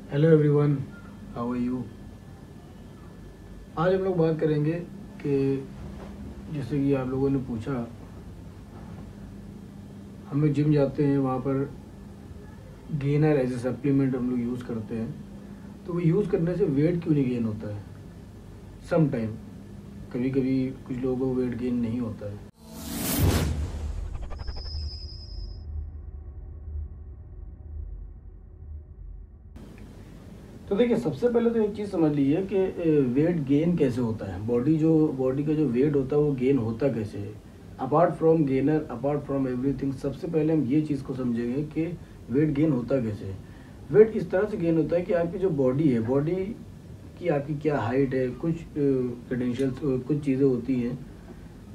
Hello everyone, how are you. आज हम लोग बात करेंगे कि जैसे कि आप लोगों ने पूछा, हम लोग जिम जाते हैं, वहाँ पर गेनर एज ए सप्लीमेंट हम लोग यूज़ करते हैं। तो वो यूज़ करने से वेट क्यों नहीं गेन होता है। सम टाइम कभी कभी कुछ लोगों को वेट गेन नहीं होता है। तो देखिए, सबसे पहले तो एक चीज़ समझ लीजिए कि वेट गेन कैसे होता है। बॉडी का जो वेट होता है वो गेन होता कैसे है। Apart from gainer, apart from everything, सबसे पहले हम ये चीज़ को समझेंगे कि वेट गेन होता कैसे है। वेट इस तरह से गेन होता है कि आपकी जो बॉडी है, बॉडी की आपकी क्या हाइट है, कुछ क्रेडेंशियल्स, कुछ चीज़ें होती हैं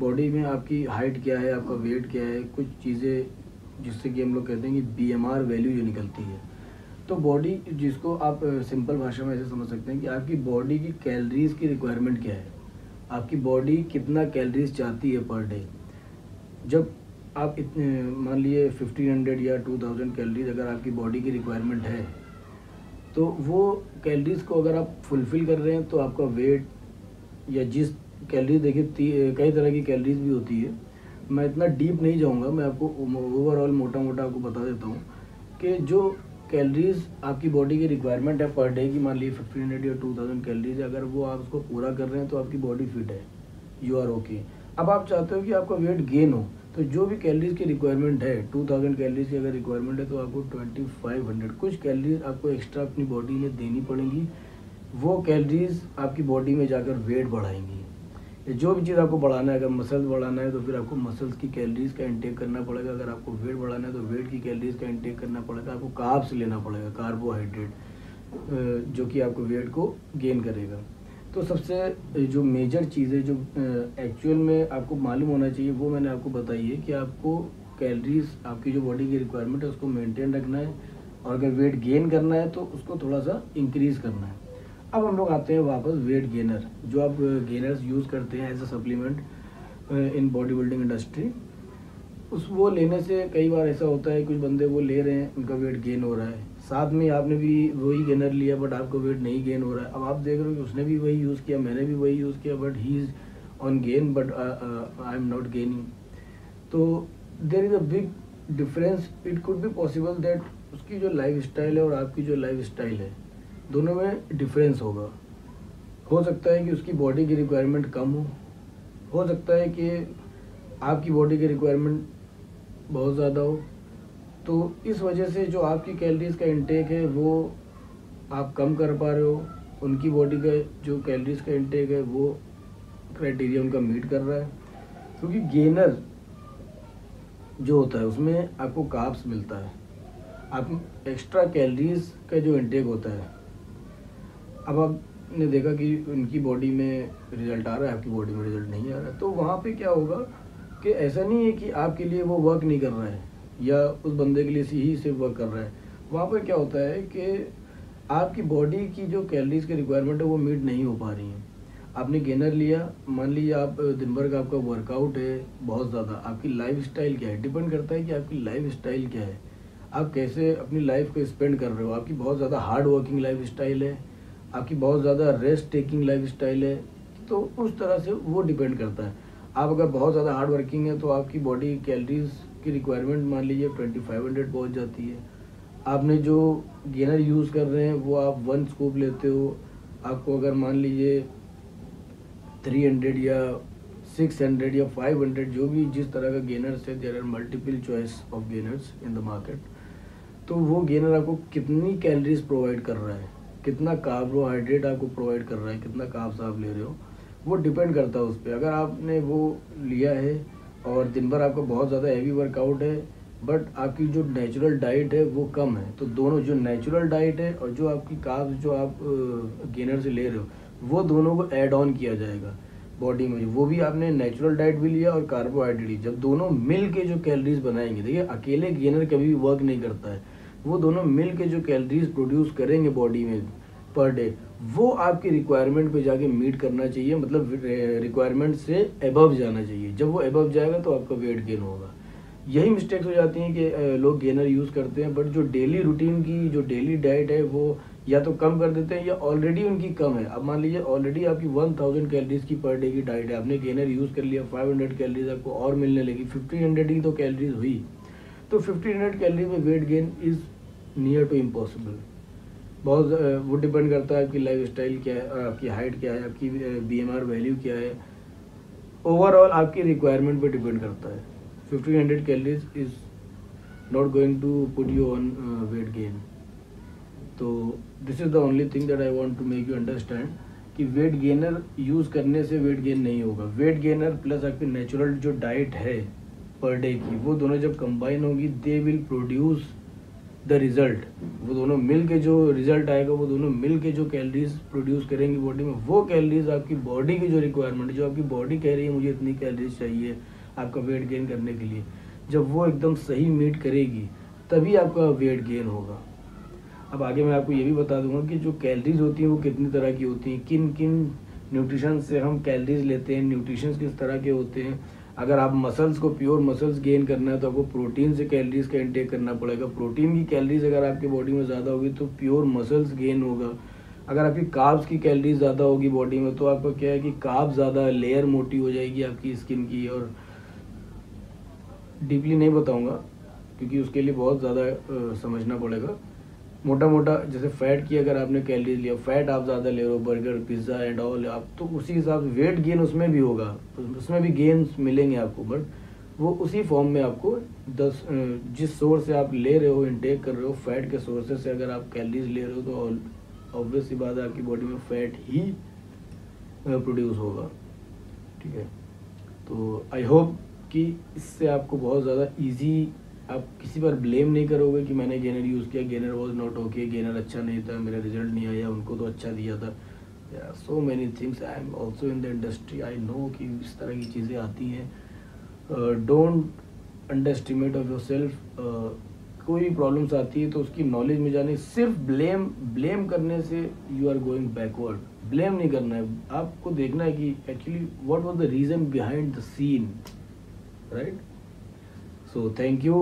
बॉडी में। आपकी हाइट क्या है, आपका वेट क्या है, कुछ चीज़ें जिससे कि हम लोग कहते हैं कि BMR वैल्यू जो निकलती है। तो बॉडी, जिसको आप सिंपल भाषा में ऐसे समझ सकते हैं कि आपकी बॉडी की कैलोरीज की रिक्वायरमेंट क्या है, आपकी बॉडी कितना कैलोरीज चाहती है पर डे। जब आप इतने मान लिए 1500 या 2000 कैलोरीज अगर आपकी बॉडी की रिक्वायरमेंट है, तो वो कैलोरीज को अगर आप फुलफिल कर रहे हैं तो आपका वेट या जिस कैलोरीज, देखिए कई तरह की कैलोरीज भी होती है। मैं इतना डीप नहीं जाऊंगा, मैं आपको ओवरऑल मोटा मोटा आपको बता देता हूँ कि जो कैलोरीज आपकी बॉडी की रिक्वायरमेंट है पर डे की, मान लीजिए 1500 या 2000 कैलोरीज, अगर वो आप उसको पूरा कर रहे हैं तो आपकी बॉडी फिट है, यू आर ओके। अब आप चाहते हो कि आपका वेट गेन हो, तो जो भी कैलोरीज की रिक्वायरमेंट है, 2000 कैलोरीज की अगर रिक्वायरमेंट है तो आपको 2500 कुछ कैलोरीज आपको एक्स्ट्रा अपनी बॉडी में देनी पड़ेंगी। वो कैलोरीज आपकी बॉडी में जाकर वेट बढ़ाएंगी। जो भी चीज़ आपको बढ़ाना है, अगर मसल्स बढ़ाना है तो फिर आपको मसल्स की कैलोरीज का इंटेक करना पड़ेगा। अगर आपको वेट बढ़ाना है तो वेट की कैलोरीज का इंटेक करना पड़ेगा। आपको कार्ब्स लेना पड़ेगा, कार्बोहाइड्रेट, जो कि आपको वेट को गेन करेगा। तो सबसे जो मेजर चीज़ है, जो एक्चुअल में आपको मालूम होना चाहिए, वो मैंने आपको बताई है कि आपको कैलोरीज, आपकी जो बॉडी की रिक्वायरमेंट है उसको मेंटेन रखना है, और अगर वेट गेन करना है तो उसको थोड़ा सा इंक्रीज़ करना है। अब हम लोग आते हैं वापस वेट गेनर, जो आप गेनर्स यूज़ करते हैं as a supplement in body building industry. वो लेने से कई बार ऐसा होता है, कुछ बंदे वो ले रहे हैं, उनका वेट गेन हो रहा है, साथ में आपने भी वही गेनर लिया बट आपका वेट नहीं गेन हो रहा है। अब आप देख रहे हो कि उसने भी वही यूज़ किया, मैंने भी वही यूज़ किया, but he is on gain but I am not gaining. तो there is a big difference. It could be possible that उसकी जो लाइफ स्टाइल है और आपकी जो लाइफ स्टाइल है, दोनों में डिफरेंस होगा। हो सकता है कि उसकी बॉडी की रिक्वायरमेंट कम हो सकता है कि आपकी बॉडी की रिक्वायरमेंट बहुत ज़्यादा हो। तो इस वजह से जो आपकी कैलोरीज का इंटेक है वो आप कम कर पा रहे हो, उनकी बॉडी का जो कैलोरीज का इंटेक है वो क्राइटेरिया उनका मीट कर रहा है। क्योंकि गेनर जो होता है उसमें आपको कार्ब्स मिलता है, आप एक्स्ट्रा कैलोरीज का जो इंटेक होता है। अब आपने देखा कि उनकी बॉडी में रिजल्ट आ रहा है, आपकी बॉडी में रिजल्ट नहीं आ रहा है, तो वहाँ पे क्या होगा कि ऐसा नहीं है कि आपके लिए वो वर्क नहीं कर रहा है या उस बंदे के लिए ही सिर्फ वर्क कर रहा है। वहाँ पे क्या होता है कि आपकी बॉडी की जो कैलोरीज की रिक्वायरमेंट है वो मीट नहीं हो पा रही है। आपने गेनर लिया, मान लीजिए आप दिन भर का आपका वर्कआउट है बहुत ज़्यादा, आपकी लाइफ स्टाइल क्या है, डिपेंड करता है कि आपकी लाइफ स्टाइल क्या है, आप कैसे अपनी लाइफ को स्पेंड कर रहे हो। आपकी बहुत ज़्यादा हार्ड वर्किंग लाइफ स्टाइल है, आपकी बहुत ज़्यादा रेस्ट टेकिंग लाइफ स्टाइल है, तो उस तरह से वो डिपेंड करता है। आप अगर बहुत ज़्यादा हार्ड वर्किंग है तो आपकी बॉडी कैलोरीज की रिक्वायरमेंट मान लीजिए 2500 पहुँच जाती है। आपने जो गेनर यूज़ कर रहे हैं वो आप 1 स्कूप लेते हो, आपको अगर मान लीजिए 300 या 600 या 500, जो भी जिस तरह का गेनर्स है, there are multiple choice of gainers in the market. तो वो गेनर आपको कितनी कैलोरीज प्रोवाइड कर रहा है, कितना कार्बोहाइड्रेट आपको प्रोवाइड कर रहा है, कितना कार्ब्स आप ले रहे हो, वो डिपेंड करता है उस पर। अगर आपने वो लिया है और दिन भर आपका बहुत ज़्यादा हैवी वर्कआउट है बट आपकी जो नेचुरल डाइट है वो कम है, तो दोनों, जो नेचुरल डाइट है और जो आपकी कार्ब्स जो आप गेनर से ले रहे हो, वो दोनों को ऐड ऑन किया जाएगा बॉडी में। वो भी आपने नेचुरल डाइट भी लिया और कार्बोहाइड्रेट ही, जब दोनों मिल के जो कैलोरीज बनाएंगे, देखिए अकेले गेनर कभी भी वर्क नहीं करता है, वो दोनों मिल के जो कैलोरीज प्रोड्यूस करेंगे बॉडी में पर डे, वो आपकी रिक्वायरमेंट पे जाके मीट करना चाहिए, मतलब रिक्वायरमेंट से एबव जाना चाहिए। जब वो एबव जाएगा तो आपका वेट गेन होगा। यही मिस्टेक्स हो जाती हैं कि लोग गेनर यूज़ करते हैं, बट जो डेली रूटीन की जो डेली डाइट है वो या तो कम कर देते हैं या ऑलरेडी उनकी कम है। अब मान लीजिए ऑलरेडी आपकी 1000 कैलोरीज की पर डे की डाइट है, आपने गेनर यूज़ कर लिया, 500 कैलोरीज आपको और मिलने लगी, 1500 ही तो कैलोरीज हुई। तो 1500 कैलोरीज में weight gain is near to impossible. बहुत वो डिपेंड करता है आपकी लाइफ स्टाइल क्या है, आपकी हाइट क्या है, आपकी BMR वैल्यू क्या है, ओवरऑल आपकी रिक्वायरमेंट पे डिपेंड करता है। 1500 calories is not going to put you on weight gain. तो this is the only thing that I want to make you understand कि वेट गेनर यूज़ करने से वेट गेन नहीं होगा। वेट गेनर प्लस आपकी natural जो diet है per day की, वो दोनों जब कंबाइन होगी they will produce the result. वो दोनों मिल के जो रिजल्ट आएगा, वो दोनों मिल के जो कैलोरीज प्रोड्यूस करेंगी बॉडी में, वो कैलोरीज आपकी बॉडी की जो रिक्वायरमेंट है, जो आपकी बॉडी कह रही है मुझे इतनी कैलोरीज चाहिए आपका वेट गेन करने के लिए, जब वो एकदम सही मीट करेगी तभी आपका वेट गेन होगा। अब आगे मैं आपको ये भी बता दूंगा कि जो कैलोरीज होती हैं वो कितनी तरह की होती हैं, किन किन न्यूट्रिशन से हम कैलोरीज लेते हैं, न्यूट्रिशन किस तरह के होते हैं। अगर आप मसल्स को प्योर मसल्स गेन करना है तो आपको प्रोटीन से कैलोरीज का इंटेक करना पड़ेगा। प्रोटीन की कैलोरीज अगर आपकी बॉडी में ज़्यादा होगी तो प्योर मसल्स गेन होगा। अगर आपकी कार्ब्स की कैलोरीज ज़्यादा होगी बॉडी में तो आपका क्या है कि कार्ब्स ज़्यादा, लेयर मोटी हो जाएगी आपकी स्किन की। और डीपली नहीं बताऊँगा क्योंकि उसके लिए बहुत ज़्यादा समझना पड़ेगा। मोटा मोटा जैसे फैट की अगर आपने कैलोरीज लिया, फैट आप ज़्यादा ले रहे हो, बर्गर पिज़्ज़ा एंड ऑल, आप तो उसी हिसाब से वेट गेन उसमें भी होगा, उसमें भी गेन्स मिलेंगे आपको, बट वो उसी फॉर्म में आपको जिस सोर्स से आप ले रहे हो, इनटेक कर रहे हो, फैट के सोर्सेज से अगर आप कैलोरीज ले रहे हो तो ऑब्वियस सी बात है आपकी बॉडी में फैट ही प्रोड्यूस होगा। ठीक है, तो आई होप कि इससे आपको बहुत ज़्यादा ईजी, आप किसी पर ब्लेम नहीं करोगे कि मैंने गेनर यूज़ किया, gainer was not okay, gainer अच्छा नहीं था, मेरा रिजल्ट नहीं आया, उनको तो अच्छा दिया था। So many things, I am also in the industry, I know कि इस तरह की चीज़ें आती हैं। Don't under estimate of your self. कोई भी प्रॉब्लम्स आती है तो उसकी नॉलेज में जाने, सिर्फ ब्लेम करने से you are going backward. Blame नहीं करना है, आपको देखना है कि actually what was the reason behind the scene, right? So thank you.